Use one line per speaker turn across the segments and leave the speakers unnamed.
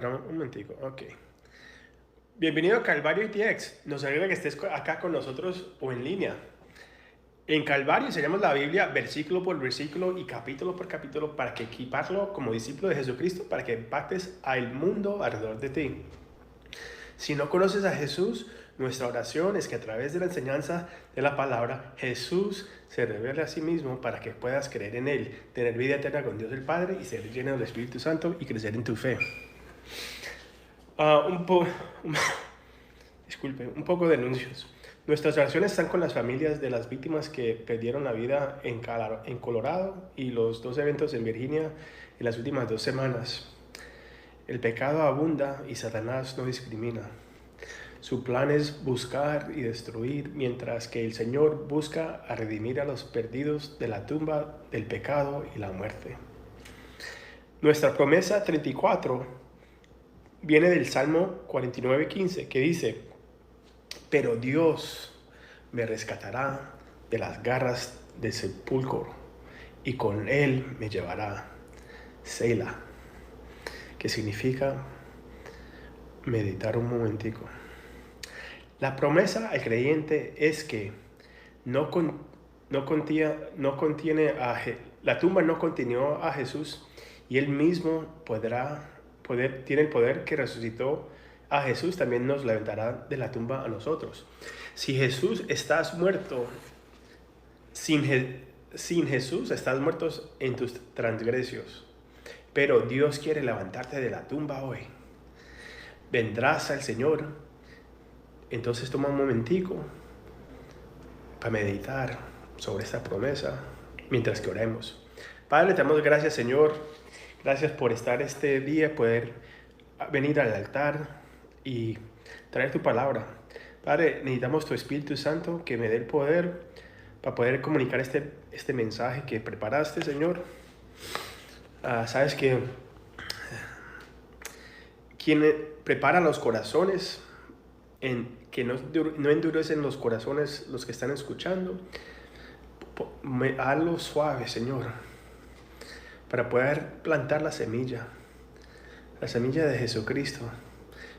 Un momentico, ok. Bienvenido a Calvario ITX. Nos alegra que estés acá con nosotros o en línea. En Calvario enseñamos la Biblia versículo por versículo y capítulo por capítulo para que equiparlo como discípulo de Jesucristo, para que impactes al mundo alrededor de ti. Si no conoces a Jesús, nuestra oración es que a través de la enseñanza de la palabra, Jesús se revele a sí mismo para que puedas creer en Él, tener vida eterna con Dios el Padre y ser lleno del Espíritu Santo y crecer en tu fe. Ah, un, po un, disculpe, un poco de anuncios. Nuestras oraciones están con las familias de las víctimas que perdieron la vida en Colorado y los dos eventos en Virginia en las últimas 2 semanas. El pecado abunda y Satanás no discrimina. Su plan es buscar y destruir, mientras que el Señor busca a redimir a los perdidos de la tumba del pecado y la muerte. Nuestra promesa 34 viene del Salmo 49:15, que dice: pero Dios me rescatará de las garras del sepulcro y con Él me llevará. Selah, que significa meditar un momentico. La promesa al creyente es que la tumba no contiene a Jesús y Él mismo tiene el poder que resucitó a Jesús, también nos levantará de la tumba a nosotros. Si Jesús estás muerto, sin Jesús estás muerto en tus transgresios, pero Dios quiere levantarte de la tumba hoy. Vendrás al Señor, entonces toma un momentico para meditar sobre esta promesa mientras que oremos. Padre, te damos gracias, Señor. Gracias por estar este día, poder venir al altar y traer tu palabra. Padre, necesitamos tu Espíritu Santo que me dé el poder para poder comunicar este mensaje que preparaste, Señor. Sabes que quien prepara los corazones, que no endurecen los corazones los que están escuchando, hazlo suave, Señor, para poder plantar la semilla de Jesucristo,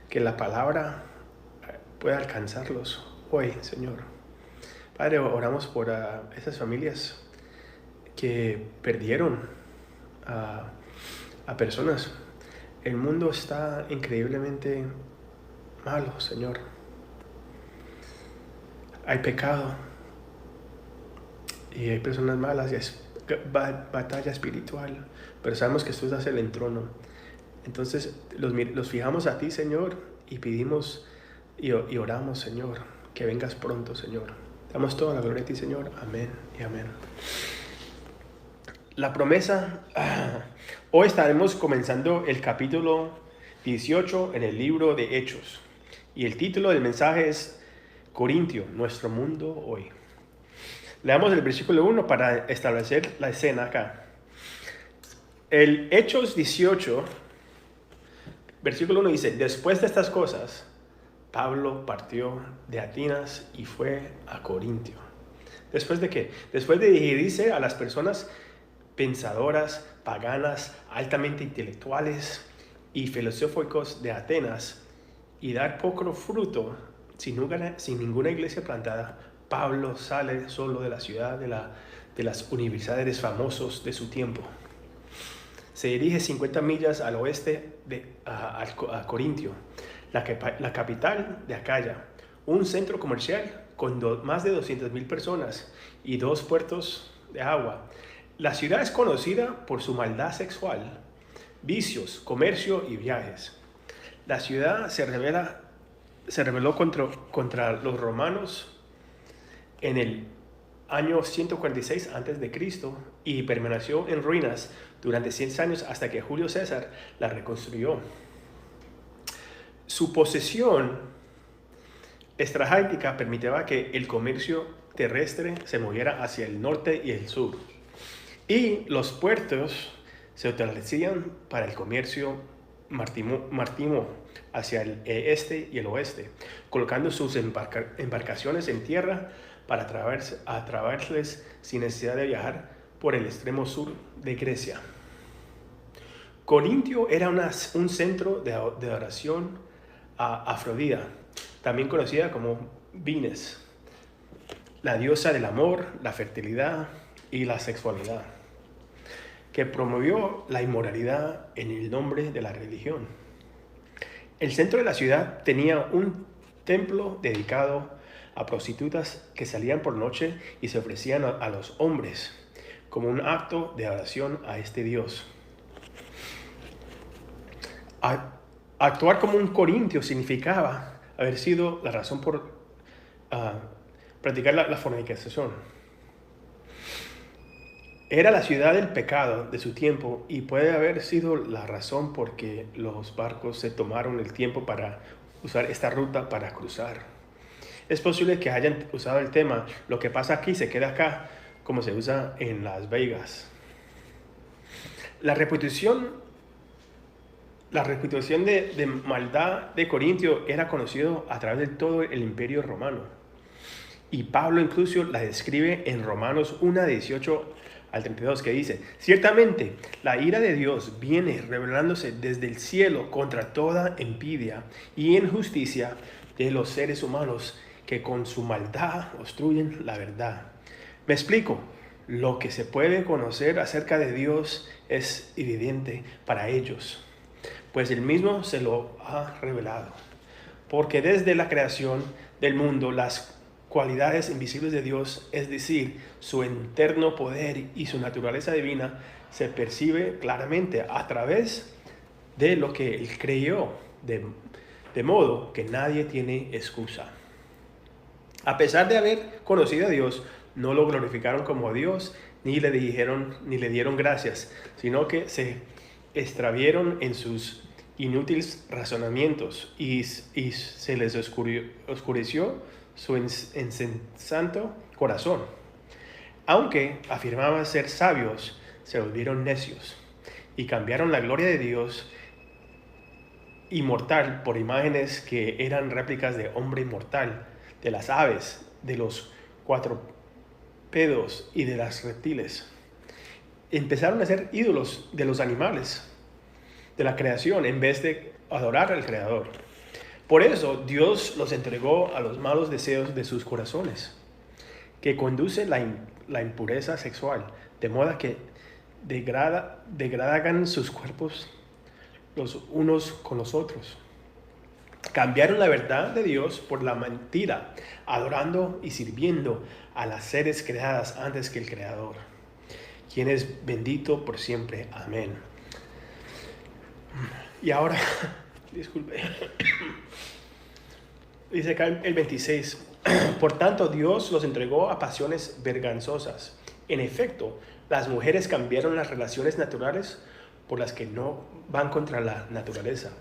que la palabra pueda alcanzarlos hoy, Señor. Padre, oramos por esas familias que perdieron a personas. El mundo está increíblemente malo, Señor. Hay pecado y hay personas malas y es batalla espiritual, pero sabemos que tú estás en el trono. Entonces los fijamos a ti, Señor, y pedimos y oramos, Señor, que vengas pronto, Señor. Damos toda la gloria a ti, Señor. Amén y amén. La promesa. Hoy estaremos comenzando el capítulo 18 en el libro de Hechos. Y el título del mensaje es Corintio, nuestro mundo hoy. Leamos el versículo 1 para establecer la escena acá. El Hechos 18, versículo 1 dice: después de estas cosas, Pablo partió de Atenas y fue a Corintio. ¿Después de qué? Después de dirigirse a las personas pensadoras, paganas, altamente intelectuales y filosóficos de Atenas y dar poco fruto sin ninguna iglesia plantada, Pablo sale solo de la ciudad de las universidades famosos de su tiempo. Se dirige 50 millas al oeste a Corintio, la capital de Acaya, un centro comercial con más de 200,000 personas y 2 puertos de agua. La ciudad es conocida por su maldad sexual, vicios, comercio y viajes. La ciudad se rebeló contra los romanos en el año 146 a.C. y permaneció en ruinas durante 100 años hasta que Julio César la reconstruyó. Su posesión estratégica permitía que el comercio terrestre se moviera hacia el norte y el sur, y los puertos se utilizan para el comercio marítimo hacia el este y el oeste, colocando sus embarcaciones en tierra para atravesarles sin necesidad de viajar por el extremo sur de Grecia. Corintio era un centro de adoración a Afrodita, también conocida como Venus, la diosa del amor, la fertilidad y la sexualidad, que promovió la inmoralidad en el nombre de la religión. El centro de la ciudad tenía un templo dedicado a prostitutas que salían por noche y se ofrecían a los hombres como un acto de adoración a este dios. Actuar como un corintio significaba haber sido la razón por practicar la fornicación. Era la ciudad del pecado de su tiempo y puede haber sido la razón por que los barcos se tomaron el tiempo para usar esta ruta para cruzar. Es posible que hayan usado el tema, lo que pasa aquí se queda acá, como se usa en Las Vegas. La reputación de maldad de Corintio era conocido a través de todo el imperio romano. Y Pablo incluso la describe en Romanos 1, 18 al 32, que dice: ciertamente la ira de Dios viene revelándose desde el cielo contra toda envidia y injusticia de los seres humanos que con su maldad obstruyen la verdad. Me explico. Lo que se puede conocer acerca de Dios es evidente para ellos, pues Él mismo se lo ha revelado. Porque desde la creación del mundo, las cualidades invisibles de Dios, es decir, su eterno poder y su naturaleza divina, se percibe claramente a través de lo que Él creyó, de modo que nadie tiene excusa. A pesar de haber conocido a Dios, no lo glorificaron como Dios, ni le dieron gracias, sino que se extravieron en sus inútiles razonamientos y se les oscureció su insensato corazón. Aunque afirmaban ser sabios, se volvieron necios y cambiaron la gloria de Dios inmortal por imágenes que eran réplicas de hombre inmortal, de las aves, de los cuadrúpedos y de las reptiles. Empezaron a ser ídolos de los animales, de la creación, en vez de adorar al Creador. Por eso Dios los entregó a los malos deseos de sus corazones, que conduce la impureza sexual, de modo que degradan sus cuerpos los unos con los otros. Cambiaron la verdad de Dios por la mentira, adorando y sirviendo a las seres creadas antes que el Creador, quien es bendito por siempre. Amén. Y ahora, disculpe, dice acá el 26, por tanto Dios los entregó a pasiones vergonzosas. En efecto, las mujeres cambiaron las relaciones naturales por las que no van contra la naturaleza.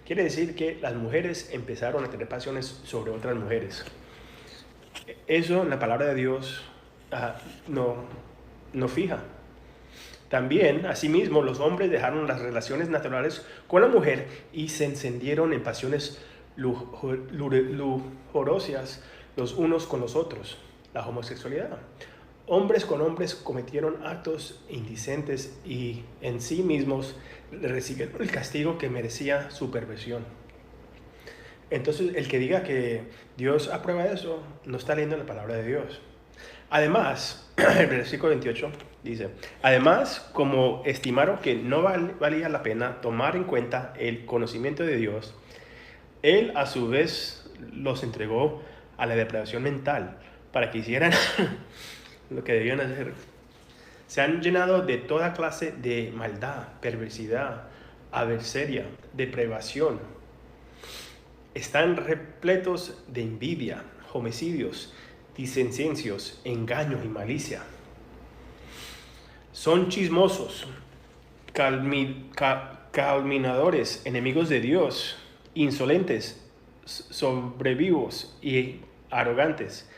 Quiere decir que las mujeres empezaron a tener pasiones sobre otras mujeres. Eso en la palabra de Dios no fija. También, asimismo, los hombres dejaron las relaciones naturales con la mujer y se encendieron en pasiones lujuriosas los unos con los otros, la homosexualidad. Hombres con hombres cometieron actos indecentes y en sí mismos recibieron el castigo que merecía su perversión. Entonces, el que diga que Dios aprueba eso, no está leyendo la palabra de Dios. Además, el versículo 28 dice: además, como estimaron que no valía la pena tomar en cuenta el conocimiento de Dios, Él a su vez los entregó a la depravación mental para que hicieran lo que debían hacer. Se han llenado de toda clase de maldad, perversidad, adversaria, depravación. Están repletos de envidia, homicidios, disensiones, engaños y malicia. Son chismosos, calminadores, enemigos de Dios, insolentes, sobrevivos y arrogantes.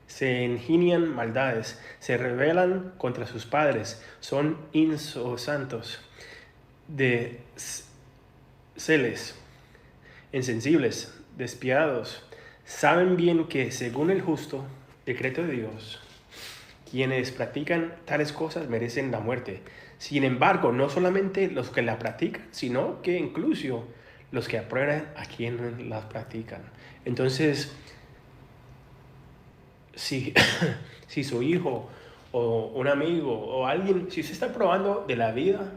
Se ingenian maldades, se rebelan contra sus padres, son insensatos, celes, insensibles, despiadados. Saben bien que según el justo decreto de Dios, Quienes practican tales cosas merecen la muerte. Sin embargo, no solamente los que la practican, sino que incluso los que aprueban a quienes las practican. Entonces, si, si su hijo o un amigo o alguien, si usted está probando de la vida,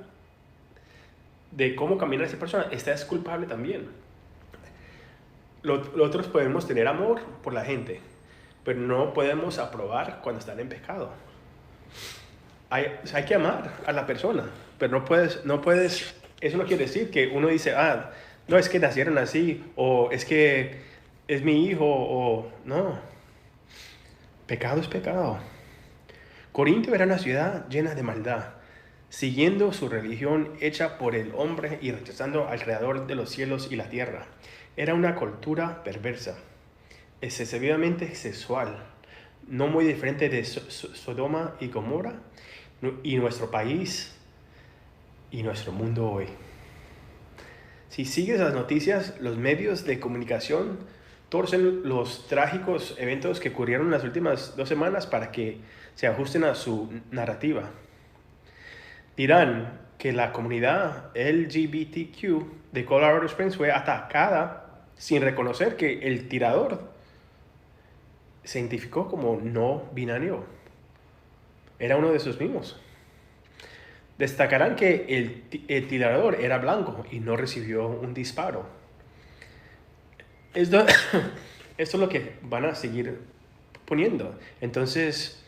de cómo caminar esa persona, esta es culpable también. Nosotros podemos tener amor por la gente, pero no podemos aprobar cuando están en pecado. Hay que amar a la persona, pero no puedes, eso no quiere decir que uno dice, no, es que nacieron así, o es que es mi hijo, o no. Pecado es pecado. Corintio era una ciudad llena de maldad, siguiendo su religión hecha por el hombre y rechazando al Creador de los cielos y la tierra. Era una cultura perversa, excesivamente sexual, no muy diferente de Sodoma y Gomorra, y nuestro país y nuestro mundo hoy. Si sigues las noticias, los medios de comunicación torcen los trágicos eventos que ocurrieron en las últimas 2 semanas para que se ajusten a su narrativa. Dirán que la comunidad LGBTQ de Colorado Springs fue atacada sin reconocer que el tirador se identificó como no binario. Era uno de esos mismos. Destacarán que el tirador era blanco y no recibió un disparo. Esto es lo que van a seguir poniendo. Entonces,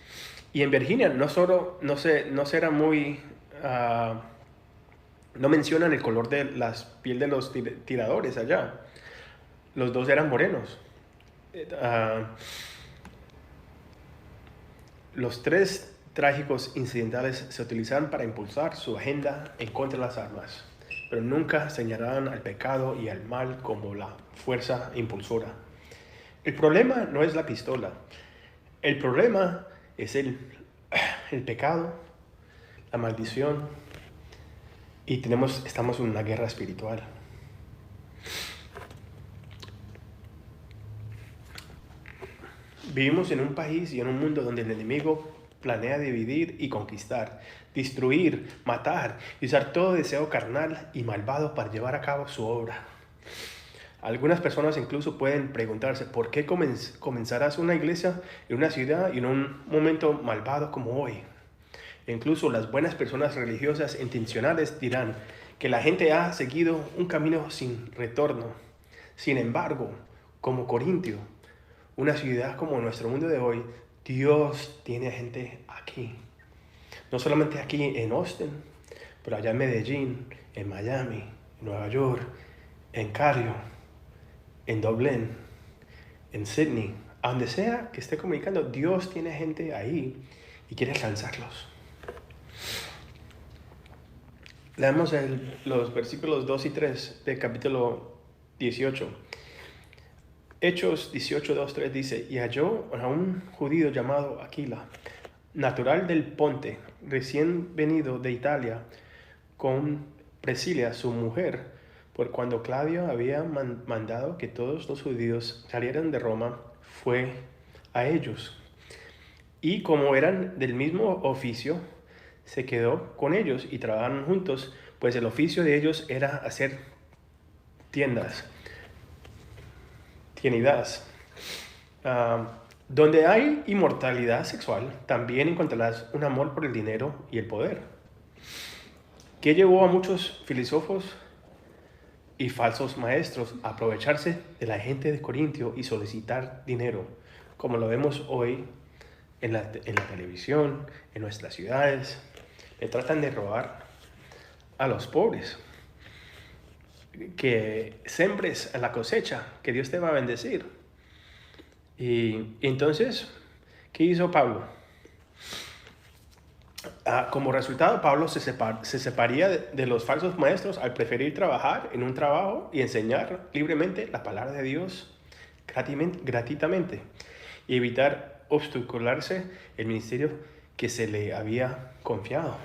y en Virginia no será muy... no mencionan el color de la piel de los tiradores allá. Los dos eran morenos. Los 3 trágicos incidentales se utilizaron para impulsar su agenda en contra de las armas, pero nunca señalaron al pecado y al mal como la fuerza impulsora. El problema no es la pistola. El problema es el pecado, la maldición, y estamos en una guerra espiritual. Vivimos en un país y en un mundo donde el enemigo planea dividir y conquistar, destruir, matar y usar todo deseo carnal y malvado para llevar a cabo su obra. Algunas personas incluso pueden preguntarse por qué comenzarás una iglesia en una ciudad y en un momento malvado como hoy. Incluso las buenas personas religiosas intencionales dirán que la gente ha seguido un camino sin retorno. Sin embargo, como Corintio, una ciudad como nuestro mundo de hoy, Dios tiene gente aquí. No solamente aquí en Austin, pero allá en Medellín, en Miami, en Nueva York, en Cario, en Dublín, en Sydney, a donde sea que esté comunicando, Dios tiene gente ahí y quiere alcanzarlos. Leamos los versículos 2 y 3 del capítulo 18. Hechos 18, 2, 3 dice, y halló a un judío llamado Aquila, natural del Ponte, recién venido de Italia, con Priscila, su mujer, por cuando Claudio había mandado que todos los judíos salieran de Roma, fue a ellos. Y como eran del mismo oficio, se quedó con ellos y trabajaron juntos, pues el oficio de ellos era hacer tiendas. Donde hay inmortalidad sexual, también encontrarás un amor por el dinero y el poder, que llevó a muchos filósofos y falsos maestros a aprovecharse de la gente de Corintio y solicitar dinero, como lo vemos hoy en la televisión, en nuestras ciudades. Le tratan de robar a los pobres. Que sembres a la cosecha, que Dios te va a bendecir. Y entonces, ¿qué hizo Pablo? Como resultado, Pablo se separaría de los falsos maestros al preferir trabajar en un trabajo y enseñar libremente la palabra de Dios gratuitamente y evitar obstacularse el ministerio que se le había confiado.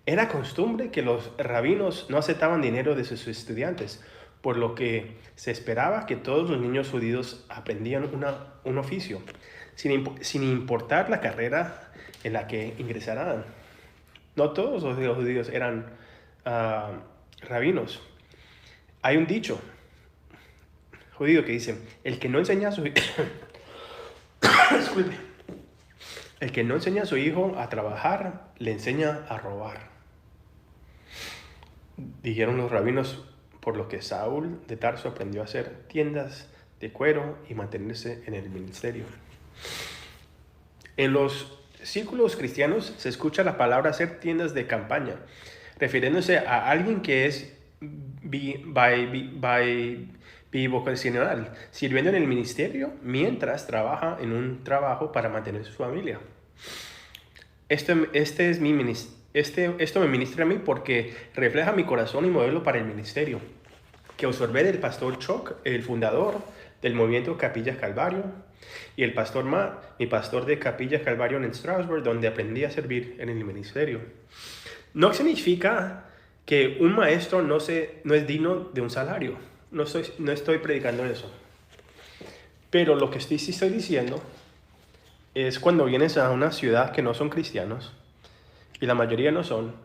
Era costumbre que los rabinos no aceptaban dinero de sus estudiantes, por lo que se esperaba que todos los niños judíos aprendían un oficio. sin importar la carrera en la que ingresarán. No todos los judíos eran rabinos. Hay un dicho judío que dice, el que no enseña a su disculpe. El que no enseña a su hijo a trabajar, le enseña a robar. Dijeron los rabinos, por lo que Saúl de Tarso aprendió a hacer tiendas de cuero y mantenerse en el ministerio. En los círculos cristianos se escucha la palabra hacer tiendas de campaña, refiriéndose a alguien que es bivocacional, sirviendo en el ministerio mientras trabaja en un trabajo para mantener su familia. Esto me ministra a mí porque refleja mi corazón y modelo para el ministerio, que absorbé del pastor Chuck, el fundador del movimiento Capilla Calvario, y el pastor Matt, mi pastor de Capilla Calvario en Strasbourg, donde aprendí a servir en el ministerio. No significa que un maestro no es digno de un salario. No estoy predicando eso. Pero lo que sí estoy diciendo es cuando vienes a una ciudad que no son cristianos, y la mayoría no son,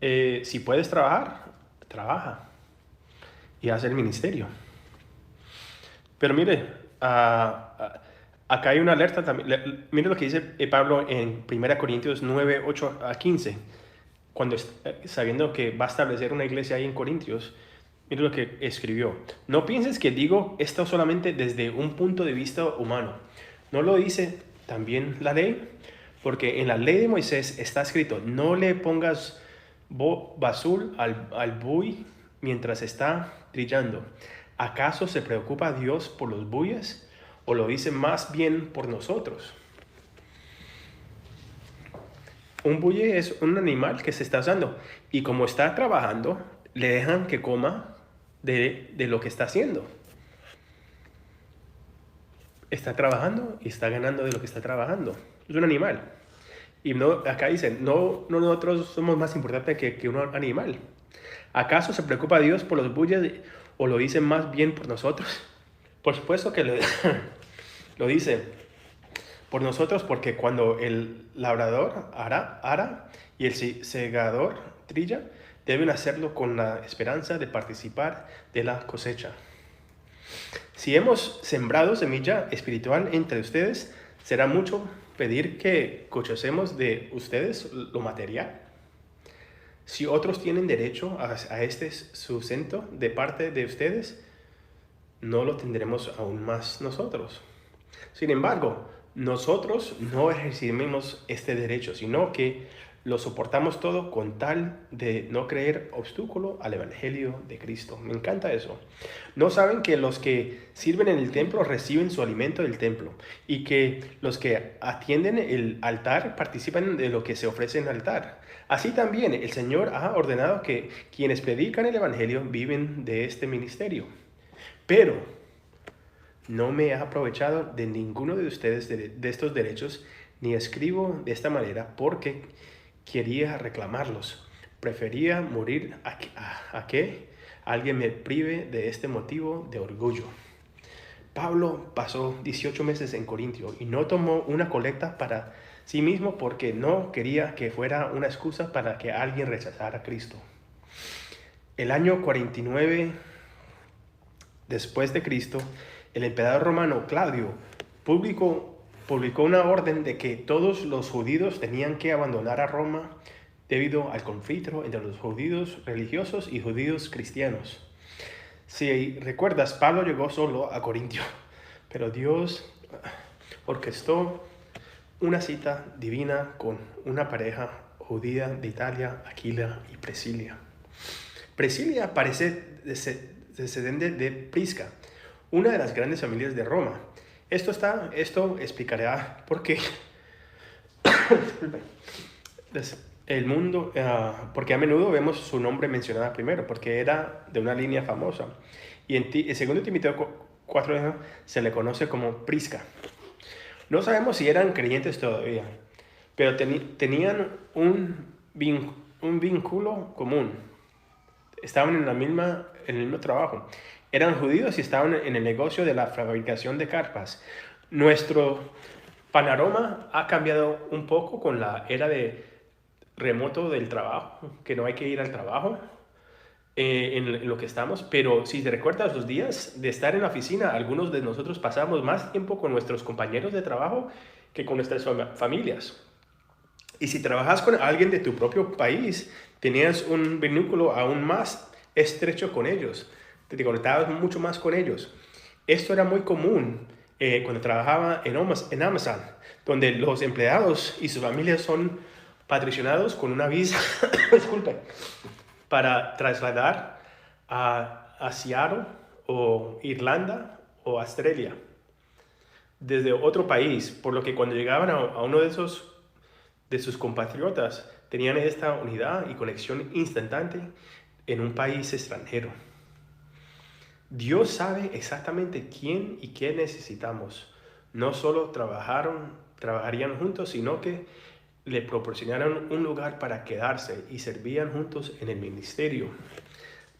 si puedes trabajar, trabaja y haz el ministerio. Pero mire, acá hay una alerta también. Mire lo que dice Pablo en 1 Corintios 9, 8 a 15. Cuando sabiendo que va a establecer una iglesia ahí en Corintios, mire lo que escribió. No pienses que digo esto solamente desde un punto de vista humano. ¿No lo dice también la ley? Porque en la ley de Moisés está escrito, no le pongas basura al buey mientras está trillando. ¿Acaso se preocupa Dios por los bueyes o lo dice más bien por nosotros? Un buey es un animal que se está usando y como está trabajando, le dejan que coma de lo que está haciendo. Está trabajando y está ganando de lo que está trabajando. Es un animal. Y acá dicen, no nosotros somos más importantes que un animal. ¿Acaso se preocupa Dios por los bueyes o lo dice más bien por nosotros? Por supuesto que lo dice por nosotros, porque cuando el labrador ara y el segador trilla, deben hacerlo con la esperanza de participar de la cosecha. Si hemos sembrado semilla espiritual entre ustedes, será mucho pedir que cosechemos de ustedes lo material. Si otros tienen derecho a este sustento de parte de ustedes, no lo tendremos aún más nosotros. Sin embargo, nosotros no ejercimos este derecho, sino que lo soportamos todo con tal de no creer obstáculo al Evangelio de Cristo. Me encanta eso. ¿No saben que los que sirven en el templo reciben su alimento del templo y que los que atienden el altar participan de lo que se ofrece en el altar? Así también el Señor ha ordenado que quienes predican el Evangelio viven de este ministerio. Pero no me he aprovechado de ninguno de ustedes de estos derechos, ni escribo de esta manera porque quería reclamarlos. Prefería morir a que alguien me prive de este motivo de orgullo. Pablo pasó 18 meses en Corintio y no tomó una colecta para sí mismo porque no quería que fuera una excusa para que alguien rechazara a Cristo. El año 49 después de Cristo, el emperador romano Claudio publicó una orden de que todos los judíos tenían que abandonar a Roma debido al conflicto entre los judíos religiosos y judíos cristianos. Si recuerdas, Pablo llegó solo a Corintio, pero Dios orquestó una cita divina con una pareja judía de Italia, Aquila y Priscila. Priscila parece descendiente de Prisca, una de las grandes familias de Roma. Esto explicará por qué porque a menudo vemos su nombre mencionado primero, porque era de una línea famosa. Y en 2 Timoteo 4 se le conoce como Prisca. No sabemos si eran creyentes todavía, pero tenían un vínculo común. Estaban en el mismo trabajo. Eran judíos y estaban en el negocio de la fabricación de carpas. Nuestro panorama ha cambiado un poco con la era de remoto del trabajo, que no hay que ir al trabajo en lo que estamos, pero si te recuerdas los días de estar en la oficina, algunos de nosotros pasamos más tiempo con nuestros compañeros de trabajo que con nuestras familias. Y si trabajas con alguien de tu propio país, tenías un vínculo aún más estrecho con ellos, te conectabas mucho más con ellos. Esto era muy común cuando trabajaba en Amazon, donde los empleados y sus familias son patrocinados con una visa, disculpe, para trasladar a Seattle o Irlanda o Australia desde otro país, por lo que cuando llegaban a uno de sus compatriotas tenían esta unidad y conexión instantánea en un país extranjero. Dios sabe exactamente quién y qué necesitamos. No solo trabajarían juntos, sino que le proporcionaron un lugar para quedarse y servían juntos en el ministerio.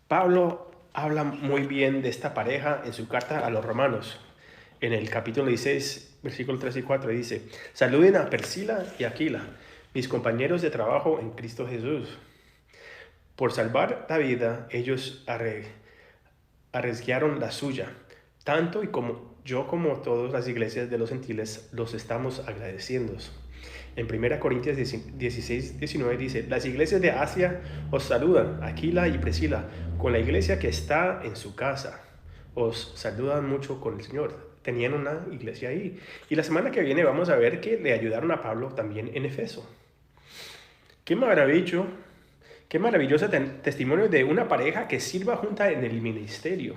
Pablo habla muy bien de esta pareja en su carta a los romanos. En el capítulo 16, versículos 3 y 4 dice: saluden a Priscila y Aquila, mis compañeros de trabajo en Cristo Jesús. Por salvar la vida, ellos arriesgaron la suya. Tanto y como yo como todas las iglesias de los gentiles los estamos agradeciendo. En 1 Corintios 16, 19 dice: las iglesias de Asia os saludan, Aquila y Priscila, con la iglesia que está en su casa. Os saludan mucho con el Señor. Tenían una iglesia ahí. Y la semana que viene vamos a ver que le ayudaron a Pablo también en Efeso. Qué maravilloso testimonio de una pareja que sirva junta en el ministerio.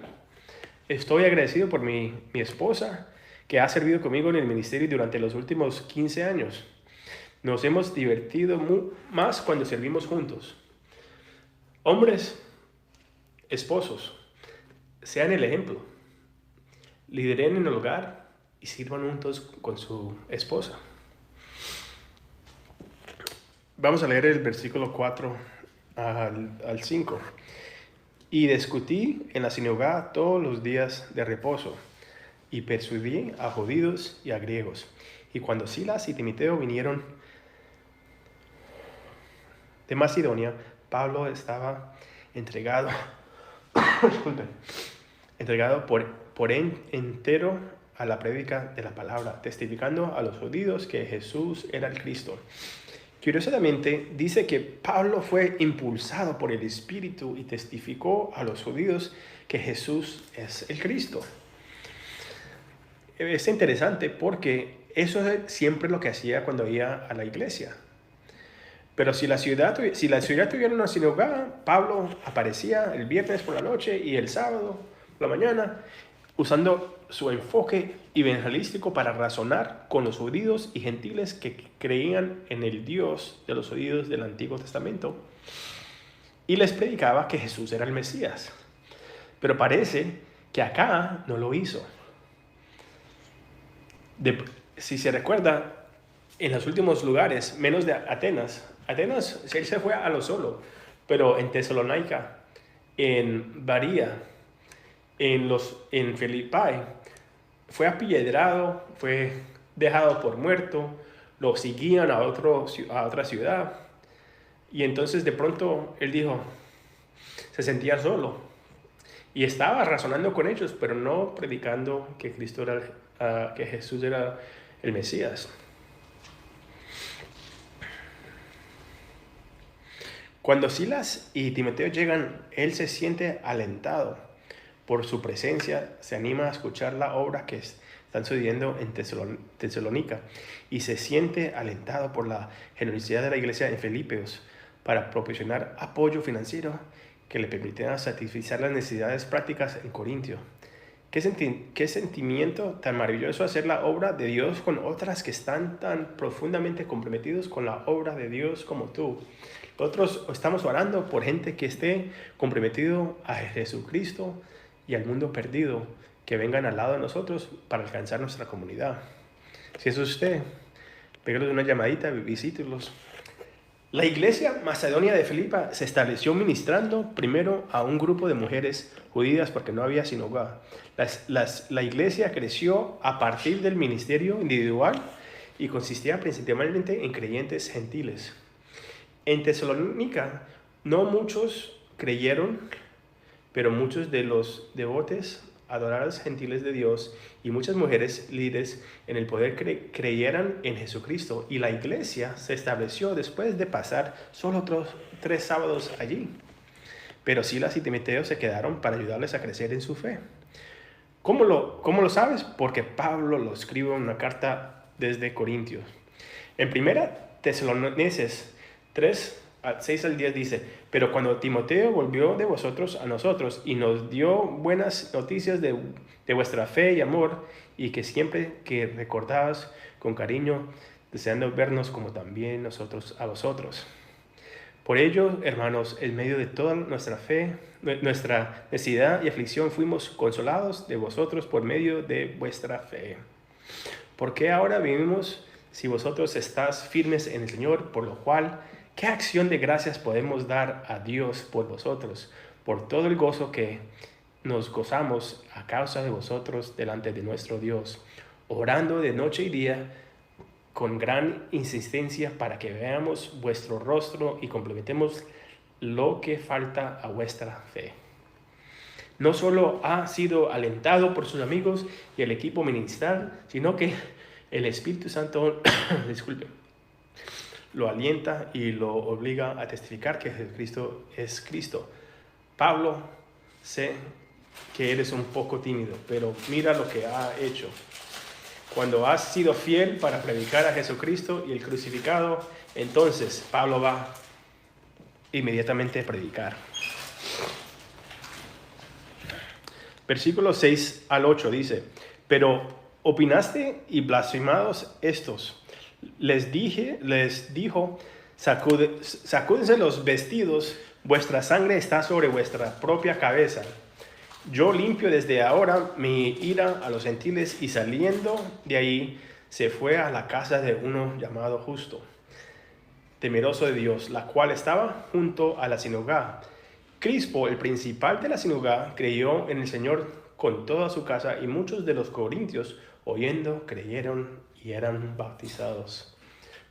Estoy agradecido por mi esposa, que ha servido conmigo en el ministerio durante los últimos 15 años. Nos hemos divertido más cuando servimos juntos. Hombres, esposos, sean el ejemplo. Lideren en el hogar y sirvan juntos con su esposa. Vamos a leer el versículo 4 al 5. Y discutí en la sinagoga todos los días de reposo, y persuadí a judíos y a griegos. Y cuando Silas y Timoteo vinieron de Macedonia, Pablo estaba entregado por entero a la prédica de la palabra, testificando a los judíos que Jesús era el Cristo. Curiosamente, dice que Pablo fue impulsado por el Espíritu y testificó a los judíos que Jesús es el Cristo. Es interesante porque eso es siempre lo que hacía cuando iba a la iglesia. Pero si la ciudad tuviera una sinagoga, Pablo aparecía el viernes por la noche y el sábado por la mañana, usando su enfoque evangelístico para razonar con los judíos y gentiles que creían en el Dios de los judíos del Antiguo Testamento. Y les predicaba que Jesús era el Mesías. Pero parece que acá no lo hizo. Si se recuerda, en los últimos lugares, menos de Atenas, él se fue a lo solo, pero en Tesalónica, en Berea, en Filipai, fue apedreado, fue dejado por muerto, lo seguían a otra ciudad. Y entonces de pronto él dijo, se sentía solo. Y estaba razonando con ellos, pero no predicando que que Jesús era el Mesías. Cuando Silas y Timoteo llegan, él se siente alentado por su presencia, se anima a escuchar la obra que están sucediendo en Tesalónica y se siente alentado por la generosidad de la iglesia en Filipos para proporcionar apoyo financiero que le permitiera satisfacer las necesidades prácticas en Corintio. Qué sentimiento tan maravilloso hacer la obra de Dios con otras que están tan profundamente comprometidos con la obra de Dios como tú. Nosotros estamos orando por gente que esté comprometido a Jesucristo y al mundo perdido, que vengan al lado de nosotros para alcanzar nuestra comunidad. Si eso es usted, pégale una llamadita, visítelos. La iglesia macedonia de Filipa se estableció ministrando primero a un grupo de mujeres judías porque no había sinagoga. La iglesia creció a partir del ministerio individual y consistía principalmente en creyentes gentiles. En Tesalónica no muchos creyeron, pero muchos de los devotos, adoradores gentiles de Dios y muchas mujeres líderes en el poder creyeran en Jesucristo, y la iglesia se estableció después de pasar solo 3 sábados allí. Pero Silas y Timoteo se quedaron para ayudarles a crecer en su fe. ¿Cómo lo sabes? Porque Pablo lo escribe en una carta desde Corintios. En 1 Tesalonicenses 3, 6 al 10 dice: pero cuando Timoteo volvió de vosotros a nosotros y nos dio buenas noticias de vuestra fe y amor, y que siempre que recordabas con cariño, deseando vernos como también nosotros a vosotros. Por ello, hermanos, en medio de toda nuestra fe, nuestra necesidad y aflicción, fuimos consolados de vosotros por medio de vuestra fe. ¿Por qué ahora vivimos si vosotros estáis firmes en el Señor? Por lo cual, ¿qué acción de gracias podemos dar a Dios por vosotros, por todo el gozo que nos gozamos a causa de vosotros delante de nuestro Dios, orando de noche y día con gran insistencia para que veamos vuestro rostro y complementemos lo que falta a vuestra fe? No solo ha sido alentado por sus amigos y el equipo ministerial, sino que el Espíritu Santo lo alienta y lo obliga a testificar que Jesucristo es Cristo. Pablo, sé que eres un poco tímido, pero mira lo que ha hecho. Cuando has sido fiel para predicar a Jesucristo y el crucificado, entonces Pablo va inmediatamente a predicar. Versículos 6 al 8 dice: pero opinaste y blasfemados estos. Les dijo: sacúdense los vestidos, vuestra sangre está sobre vuestra propia cabeza. Yo limpio desde ahora mi ira a los gentiles. Y saliendo de ahí, se fue a la casa de uno llamado Justo, temeroso de Dios, la cual estaba junto a la sinagoga. Crispo, el principal de la sinagoga, creyó en el Señor con toda su casa, y muchos de los corintios, oyendo, creyeron y eran bautizados.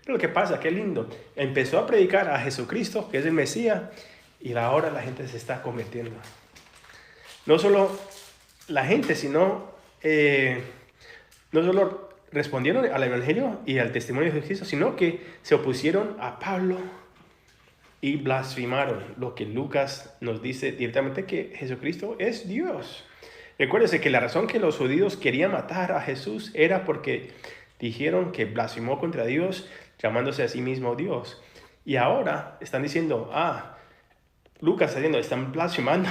Pero lo que pasa, qué lindo, empezó a predicar a Jesucristo, que es el Mesías, y ahora la gente se está convirtiendo. No solo la gente, sino no solo respondieron al Evangelio y al testimonio de Jesucristo, sino que se opusieron a Pablo y blasfemaron, lo que Lucas nos dice directamente, que Jesucristo es Dios. Recuérdense que la razón que los judíos querían matar a Jesús era porque dijeron que blasfemó contra Dios, llamándose a sí mismo Dios. Y ahora están diciendo, Lucas está diciendo, están blasfemando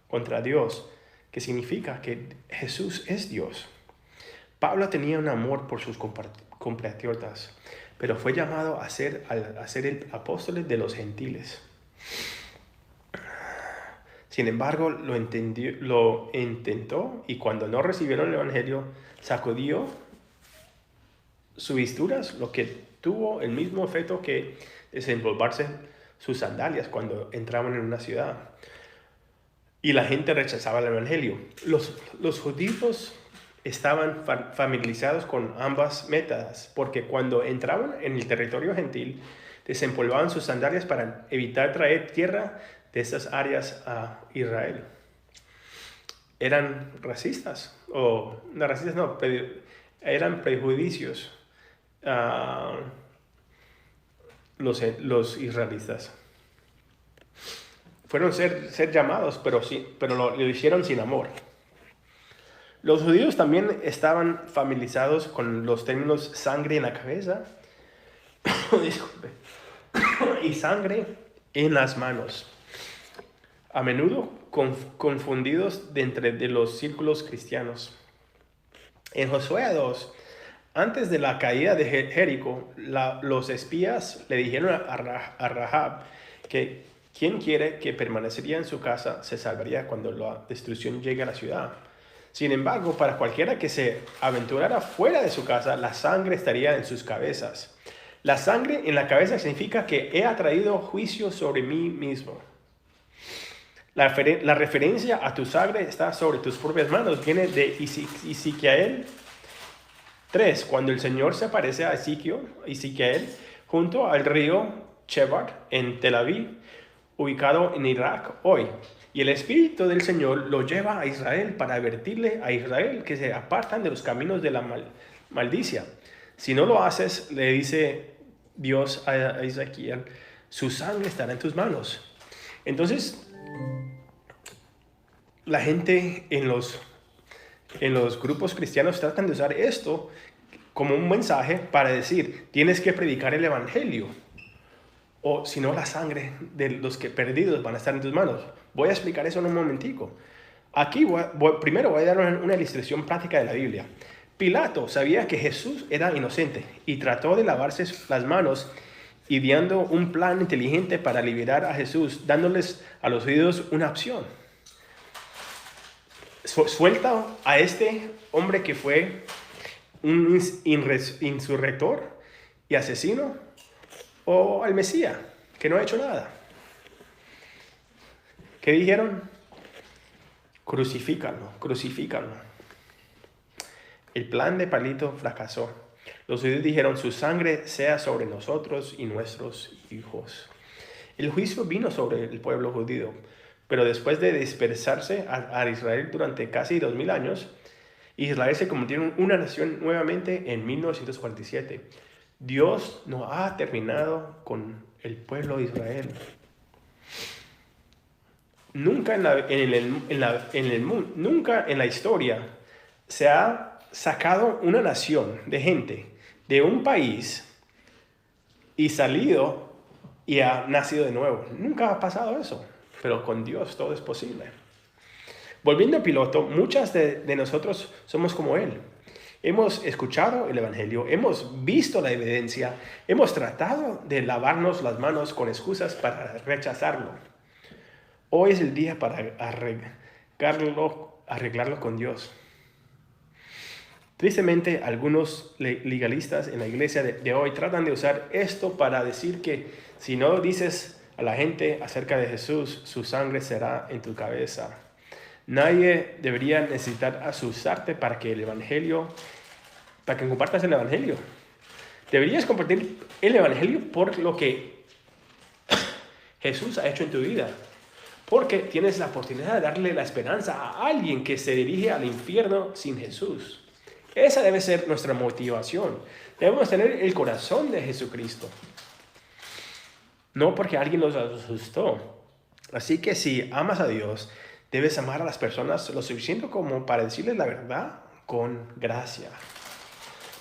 contra Dios, que significa que Jesús es Dios. Pablo tenía un amor por sus compatriotas, pero fue llamado a ser el apóstol de los gentiles. Sin embargo, lo intentó, y cuando no recibieron el evangelio, sacudió sus vestiduras, lo que tuvo el mismo efecto que desempolvarse sus sandalias cuando entraban en una ciudad. Y la gente rechazaba el evangelio. Los judíos estaban familiarizados con ambas metas, porque cuando entraban en el territorio gentil, desempolvaban sus sandalias para evitar traer tierra de esas áreas a Israel. Eran racistas, eran prejuicios los israelitas. Fueron ser llamados, pero lo hicieron sin amor. Los judíos también estaban familiarizados con los términos sangre en la cabeza y sangre en las manos, a menudo confundidos de los círculos cristianos. En Josué 2, antes de la caída de Jericó, los espías le dijeron a Rahab que quien quiere que permanecería en su casa se salvaría cuando la destrucción llegue a la ciudad. Sin embargo, para cualquiera que se aventurara fuera de su casa, la sangre estaría en sus cabezas. La sangre en la cabeza significa que he atraído juicio sobre mí mismo. La referencia a tu sangre está sobre tus propias manos viene de Ezequiel 3. Cuando el Señor se aparece a Ezequiel junto al río Chebar en Tel Aviv, ubicado en Irak hoy. Y el Espíritu del Señor lo lleva a Israel para advertirle a Israel que se apartan de los caminos de la maldicia. Si no lo haces, le dice Dios a Ezequiel, su sangre estará en tus manos. Entonces, la gente en los grupos cristianos tratan de usar esto como un mensaje para decir, tienes que predicar el evangelio, o si no, la sangre de los que perdidos van a estar en tus manos. Voy a explicar eso en un momentico. Aquí primero voy a dar una ilustración práctica de la Biblia. Pilato sabía que Jesús era inocente y trató de lavarse las manos, ideando un plan inteligente para liberar a Jesús, dándoles a los judíos una opción. Suelta a este hombre que fue un insurrector y asesino, o al Mesías, que no ha hecho nada. ¿Qué dijeron? Crucifícalo. El plan de Pilato fracasó. Los judíos dijeron, su sangre sea sobre nosotros y nuestros hijos. El juicio vino sobre el pueblo judío, pero después de dispersarse a Israel durante casi 2000 años, Israel se convirtió en una nación nuevamente en 1947. Dios no ha terminado con el pueblo de Israel. Nunca nunca en la historia se ha sacado una nación de gente de un país y salido y ha nacido de nuevo. Nunca ha pasado eso, pero con Dios todo es posible. Volviendo a Pilato, muchas de nosotros somos como él. Hemos escuchado el evangelio, hemos visto la evidencia, hemos tratado de lavarnos las manos con excusas para rechazarlo. Hoy es el día para arreglarlo con Dios. Tristemente, algunos legalistas en la iglesia de hoy tratan de usar esto para decir que si no dices a la gente acerca de Jesús, su sangre será en tu cabeza. Nadie debería necesitar asustarte para que compartas el evangelio. Deberías compartir el evangelio por lo que Jesús ha hecho en tu vida. Porque tienes la oportunidad de darle la esperanza a alguien que se dirige al infierno sin Jesús. Esa debe ser nuestra motivación. Debemos tener el corazón de Jesucristo. No porque alguien nos asustó. Así que si amas a Dios, debes amar a las personas lo suficiente como para decirles la verdad con gracia.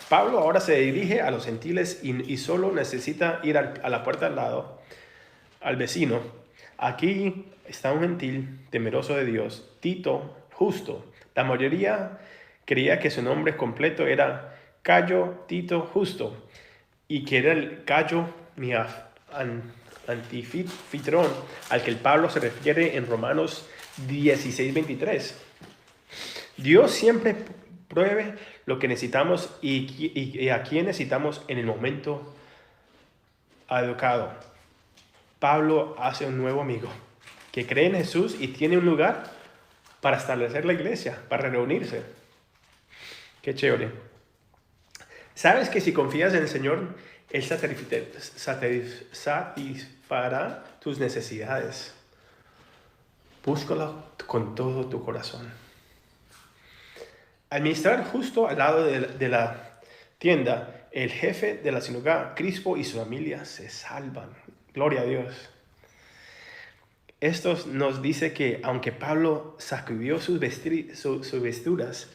Pablo ahora se dirige a los gentiles y solo necesita ir a la puerta al lado, al vecino. Aquí está un gentil temeroso de Dios, Tito Justo. La mayoría creía que su nombre completo era Cayo Tito Justo y que era el Cayo Antifitrón al que el Pablo se refiere en Romanos 16:23. Dios siempre pruebe lo que necesitamos y a quién necesitamos en el momento adecuado. Pablo hace un nuevo amigo que cree en Jesús y tiene un lugar para establecer la iglesia, para reunirse. Qué chévere. ¿Sabes que si confías en el Señor, Él satisfará tus necesidades? Búscalo con todo tu corazón. Al ministrar justo al lado de la tienda, el jefe de la sinagoga, Crispo, y su familia se salvan. Gloria a Dios. Esto nos dice que aunque Pablo sacudió sus vestiduras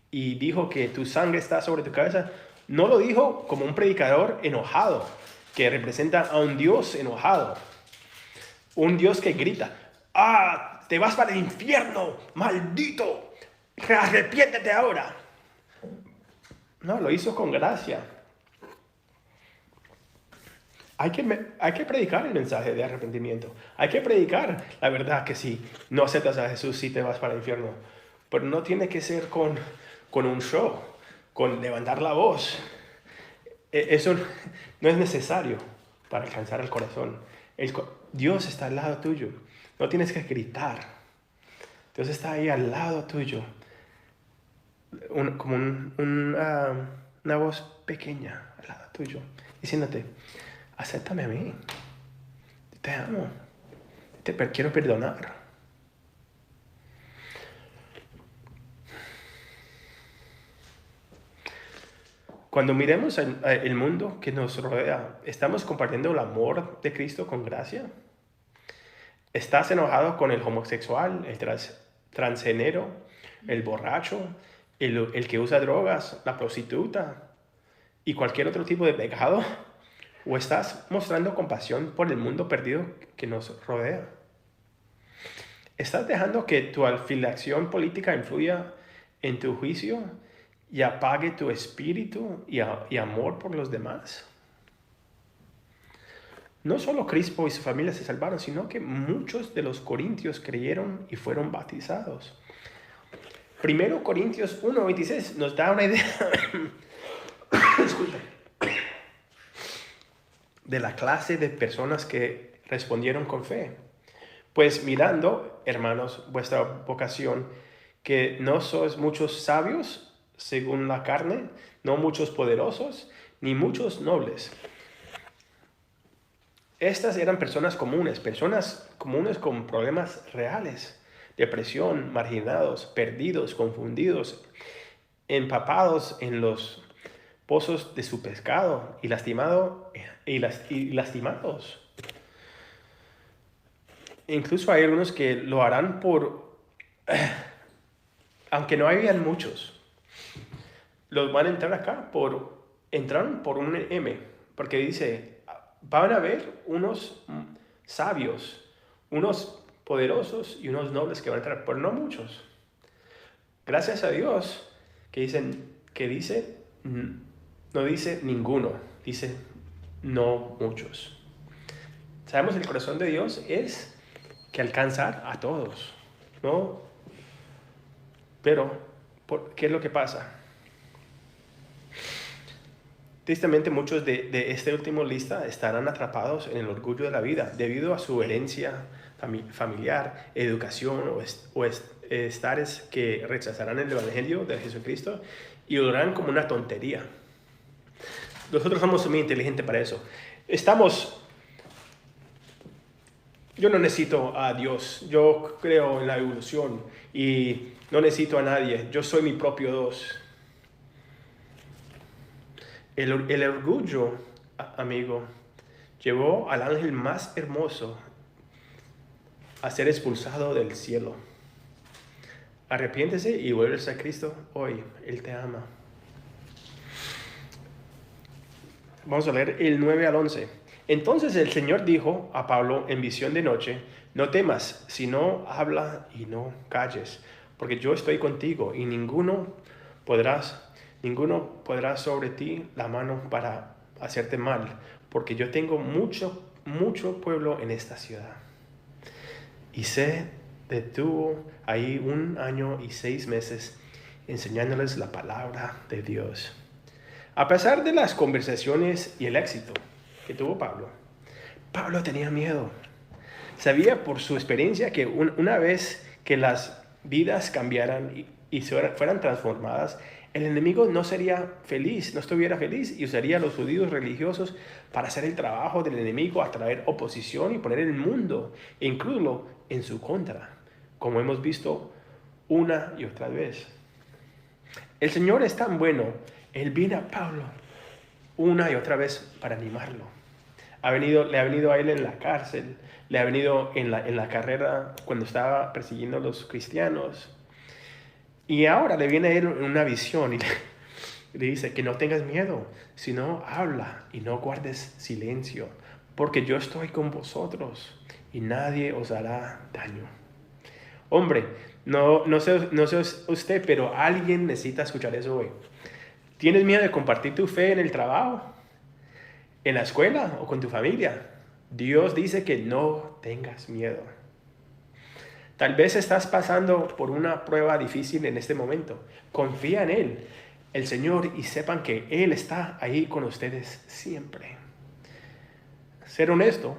y dijo que tu sangre está sobre tu cabeza, no lo dijo como un predicador enojado, que representa a un Dios enojado. Un Dios que grita, te vas para el infierno, maldito, arrepiéntete ahora. No, lo hizo con gracia. Hay que predicar el mensaje de arrepentimiento. Hay que predicar la verdad que si no aceptas a Jesús, sí te vas para el infierno. Pero no tiene que ser con un show, con levantar la voz. Eso no es necesario para alcanzar el corazón. Dios está al lado tuyo. No tienes que gritar. Dios está ahí al lado tuyo. una voz pequeña al lado tuyo, diciéndote, acéptame a mí, te amo, quiero perdonar. Cuando miremos el mundo que nos rodea, ¿estamos compartiendo el amor de Cristo con gracia? ¿Estás enojado con el homosexual, el transgénero, el borracho, el que usa drogas, la prostituta y cualquier otro tipo de pecado? ¿O estás mostrando compasión por el mundo perdido que nos rodea? ¿Estás dejando que tu afiliación política influya en tu juicio y apague tu espíritu y amor por los demás? No solo Crispo y su familia se salvaron, sino que muchos de los corintios creyeron y fueron bautizados. 1 Corintios 1:26 nos da una idea disculpe, de la clase de personas que respondieron con fe. Pues mirando, hermanos, vuestra vocación, que no sois muchos sabios según la carne, no muchos poderosos, ni muchos nobles. Estas eran personas comunes con problemas reales, depresión, marginados, perdidos, confundidos, empapados en los pozos de su pecado y lastimados. Incluso hay algunos que lo harán aunque no hayan muchos, los van a entrar acá entraron por un M, porque dice, van a haber unos sabios, unos poderosos y unos nobles que van a entrar, pero no muchos. Gracias a Dios no dice ninguno, dice no muchos. Sabemos que el corazón de Dios es que alcanzar a todos, ¿no? Pero, ¿qué es lo que pasa? Tristemente, muchos de este último lista estarán atrapados en el orgullo de la vida debido a su herencia familiar, educación o estares que rechazarán el evangelio de Jesucristo y lo harán como una tontería. Nosotros somos muy inteligentes para eso. Yo no necesito a Dios, yo creo en la evolución y no necesito a nadie, yo soy mi propio Dios. El orgullo, amigo, llevó al ángel más hermoso a ser expulsado del cielo. Arrepiéntese y vuelve a Cristo hoy, Él te ama. Vamos a leer el 9 al 11. Entonces el Señor dijo a Pablo en visión de noche, no temas, sino habla y no calles, porque yo estoy contigo y ninguno podrá sobre ti la mano para hacerte mal, porque yo tengo mucho pueblo en esta ciudad. Y se detuvo ahí 1 año y 6 meses enseñándoles la palabra de Dios. A pesar de las conversaciones y el éxito que tuvo Pablo tenía miedo. Sabía por su experiencia que una vez que las vidas cambiaran y fueran transformadas, el enemigo no estuviera feliz y usaría a los judíos religiosos para hacer el trabajo del enemigo, atraer oposición y poner el mundo e incluirlo en su contra, como hemos visto una y otra vez. El Señor es tan bueno, Él viene a Pablo una y otra vez para animarlo. Le ha venido a él en la cárcel, le ha venido en la carrera cuando estaba persiguiendo a los cristianos. Y ahora le viene a él en una visión y le dice que no tengas miedo, sino habla y no guardes silencio, porque yo estoy con vosotros y nadie os hará daño. Hombre, no sé usted, pero alguien necesita escuchar eso hoy. ¿Tienes miedo de compartir tu fe en el trabajo, en la escuela o con tu familia? Dios dice que no tengas miedo. Tal vez estás pasando por una prueba difícil en este momento. Confía en Él, el Señor, y sepan que Él está ahí con ustedes siempre. Ser honesto.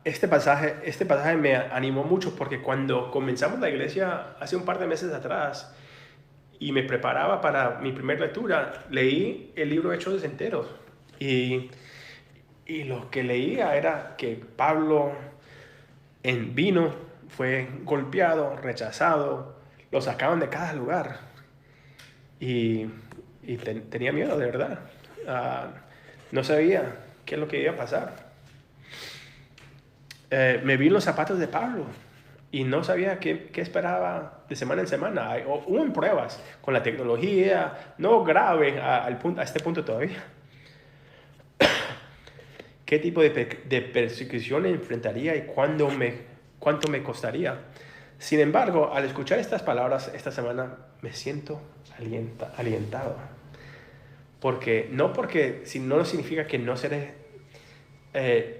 Este pasaje me animó mucho porque cuando comenzamos la iglesia hace un par de meses atrás y me preparaba para mi primera lectura, leí el libro Hechos enteros. Y, y lo que leía era que Pablo vino, fue golpeado, rechazado, lo sacaban de cada lugar. Tenía miedo, de verdad. No sabía qué es lo que iba a pasar. Me vi en los zapatos de Pablo y no sabía qué esperaba de semana en semana. Hubo pruebas con la tecnología, no grave a este punto todavía. ¿Qué tipo de persecución enfrentaría y cuánto me costaría? Sin embargo, al escuchar estas palabras esta semana, me siento alientado. Porque si no significa que no seré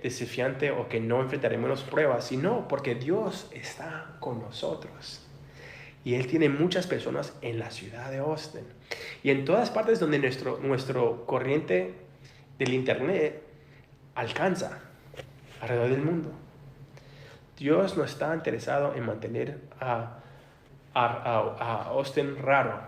desafiante o que no enfrentaremos pruebas, sino porque Dios está con nosotros. Y Él tiene muchas personas en la ciudad de Austin. Y en todas partes donde nuestro corriente del internet alcanza alrededor del mundo. Dios no está interesado en mantener a Austin raro.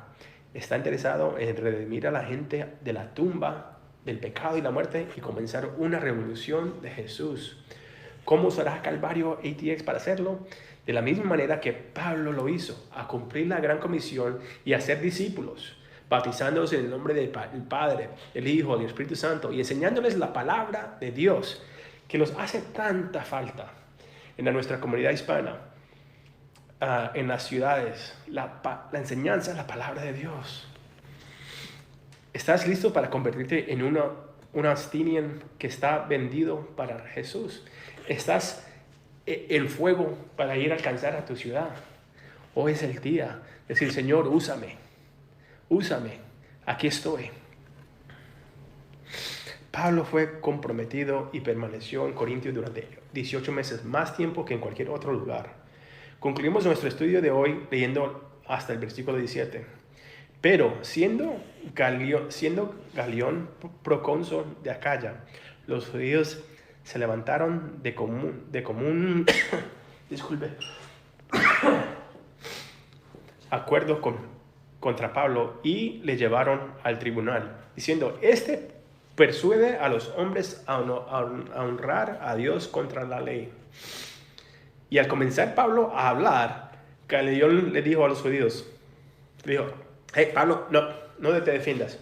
Está interesado en redimir a la gente de la tumba, del pecado y la muerte y comenzar una revolución de Jesús. ¿Cómo usará Calvario ATX para hacerlo? De la misma manera que Pablo lo hizo, a cumplir la gran comisión y a ser discípulos, bautizándolos en el nombre del Padre, el Hijo, del Espíritu Santo y enseñándoles la palabra de Dios, que nos hace tanta falta en nuestra comunidad hispana, en las ciudades, la enseñanza, la palabra de Dios. ¿Estás listo para convertirte en un Austinian que está vendido para Jesús? ¿Estás en fuego para ir a alcanzar a tu ciudad? Hoy es el día de decir, Señor, úsame, aquí estoy. Pablo fue comprometido y permaneció en Corintios durante 18 meses, más tiempo que en cualquier otro lugar. Concluimos nuestro estudio de hoy leyendo hasta el versículo 17. Pero siendo Galión procónsul de Acaya, los judíos se levantaron de común acuerdo contra Pablo y le llevaron al tribunal, diciendo, persuade a los hombres a honrar a Dios contra la ley. Y al comenzar Pablo a hablar, Galión le dijo a los judíos, hey Pablo, no te defiendas.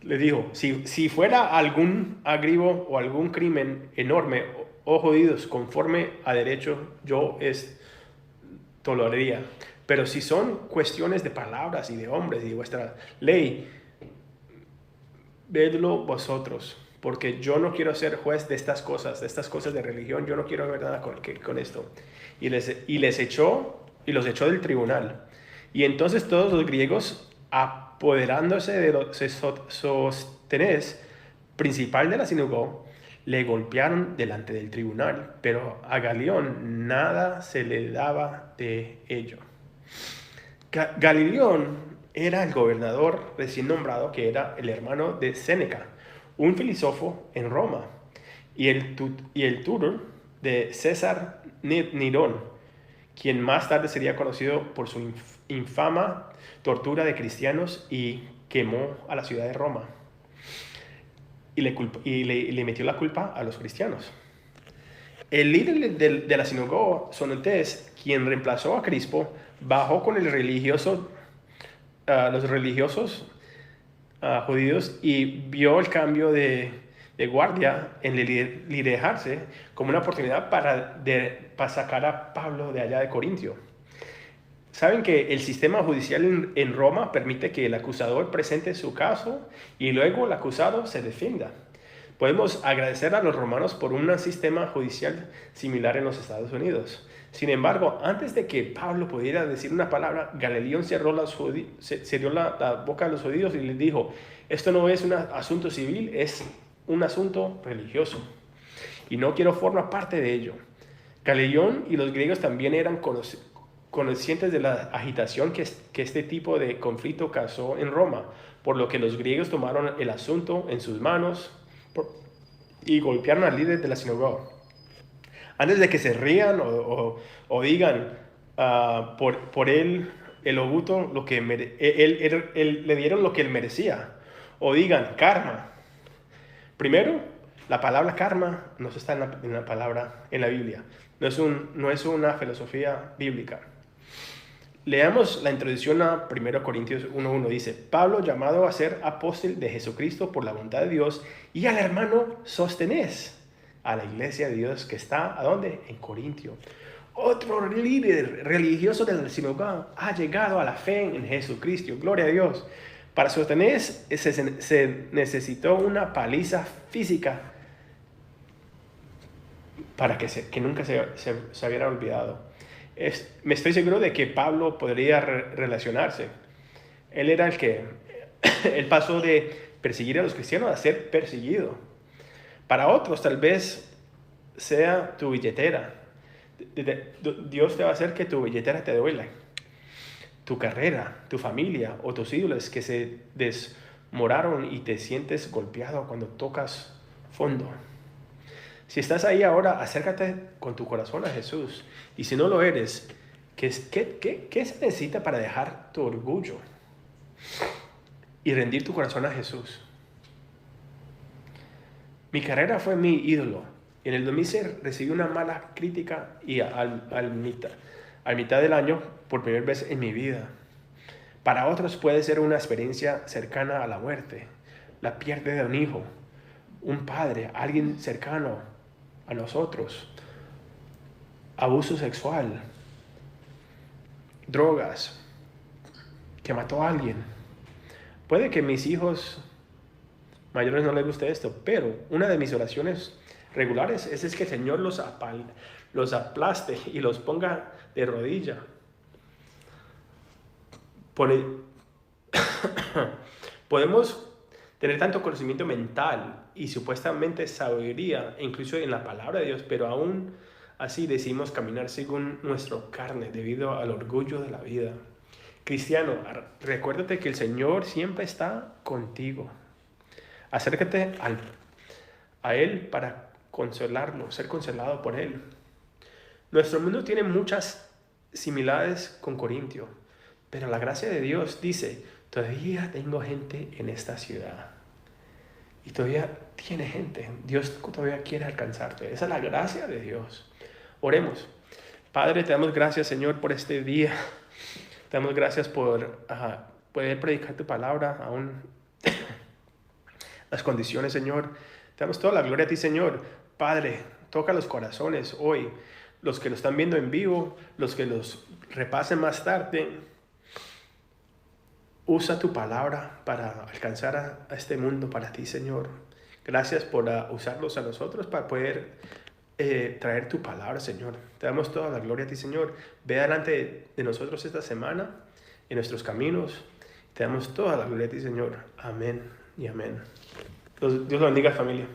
Le dijo, si fuera algún agravio o algún crimen enorme, judíos, conforme a derecho, yo toleraría. Pero si son cuestiones de palabras y de hombres y de vuestra ley, vedlo vosotros, porque yo no quiero ser juez de estas cosas de religión. Yo no quiero ver nada con esto. Y los echó del tribunal. Y entonces todos los griegos, apoderándose de Sóstenes, principal de la sinagoga, le golpearon delante del tribunal, pero a Galión nada se le daba de ello. Galión era el gobernador recién nombrado, que era el hermano de Séneca, un filósofo en Roma, y el tutor de César Nerón, quien más tarde sería conocido por su infama tortura de cristianos y quemó a la ciudad de Roma. Y le metió la culpa a los cristianos. El líder de la sinagoga, Sóstenes, quien reemplazó a Crispo, bajó con los religiosos judíos y vio el cambio de guardia en liderarse como una oportunidad para sacar a Pablo de allá de Corintio. Saben que el sistema judicial en Roma permite que el acusador presente su caso y luego el acusado se defienda. Podemos agradecer a los romanos por un sistema judicial similar en los Estados Unidos. Sin embargo, antes de que Pablo pudiera decir una palabra, Galión cerró la boca de los judíos y les dijo, esto no es un asunto civil, es un asunto religioso. Y no quiero formar parte de ello. Galión y los griegos también eran conscientes de la agitación que este tipo de conflicto causó en Roma, por lo que los griegos tomaron el asunto en sus manos y golpearon al líder de la sinagoga. Antes de que se rían o digan por él, el obuto, lo que él le dieron lo que él merecía. O digan karma. Primero, la palabra karma no está en la palabra, en la Biblia. No es una filosofía bíblica. Leamos la introducción a 1 Corintios 1:1. Dice, Pablo, llamado a ser apóstol de Jesucristo por la voluntad de Dios, y al hermano Sóstenes, a la iglesia de Dios que está, ¿a dónde? En Corintio. Otro líder religioso de la sinagoga ha llegado a la fe en Jesucristo. Gloria a Dios. Para Sóstenes se necesitó una paliza física para que nunca se hubiera olvidado. Me estoy seguro de que Pablo podría relacionarse. Él era él pasó de perseguir a los cristianos a ser perseguido. Para otros tal vez sea tu billetera. Dios te va a hacer que tu billetera te duela. Tu carrera, tu familia o tus ídolos que se desmoronaron y te sientes golpeado cuando tocas fondo. Si estás ahí ahora, acércate con tu corazón a Jesús. Y si no lo eres, ¿qué se necesita para dejar tu orgullo y rendir tu corazón a Jesús? Mi carrera fue mi ídolo. En el 2006 recibí una mala crítica y al mitad del año, por primera vez en mi vida. Para otros puede ser una experiencia cercana a la muerte, la pérdida de un hijo, un padre, alguien cercano a nosotros, abuso sexual, drogas, que mató a alguien. Puede que a mis hijos mayores no les guste esto, pero una de mis oraciones regulares es que el Señor los aplaste y los ponga de rodilla. Podemos tener tanto conocimiento mental y supuestamente sabiduría, incluso en la palabra de Dios, pero aún así decimos caminar según nuestra carne debido al orgullo de la vida. Cristiano, recuérdate que el Señor siempre está contigo. Acércate a Él para consolarlo, ser consolado por Él. Nuestro mundo tiene muchas similitudes con Corintio, pero la gracia de Dios dice, todavía tengo gente en esta ciudad. Y todavía tiene gente. Dios todavía quiere alcanzarte. Esa es la gracia de Dios. Oremos. Padre, te damos gracias, Señor, por este día. Te damos gracias por poder predicar tu palabra aún las condiciones, Señor. Te damos toda la gloria a ti, Señor. Padre, toca los corazones hoy. Los que lo están viendo en vivo, los que los repasen más tarde. Usa tu palabra para alcanzar a este mundo para ti, Señor. Gracias por usarlos a nosotros para poder traer tu palabra, Señor. Te damos toda la gloria a ti, Señor. Ve delante de nosotros esta semana, en nuestros caminos. Te damos toda la gloria a ti, Señor. Amén y amén. Dios lo bendiga, familia.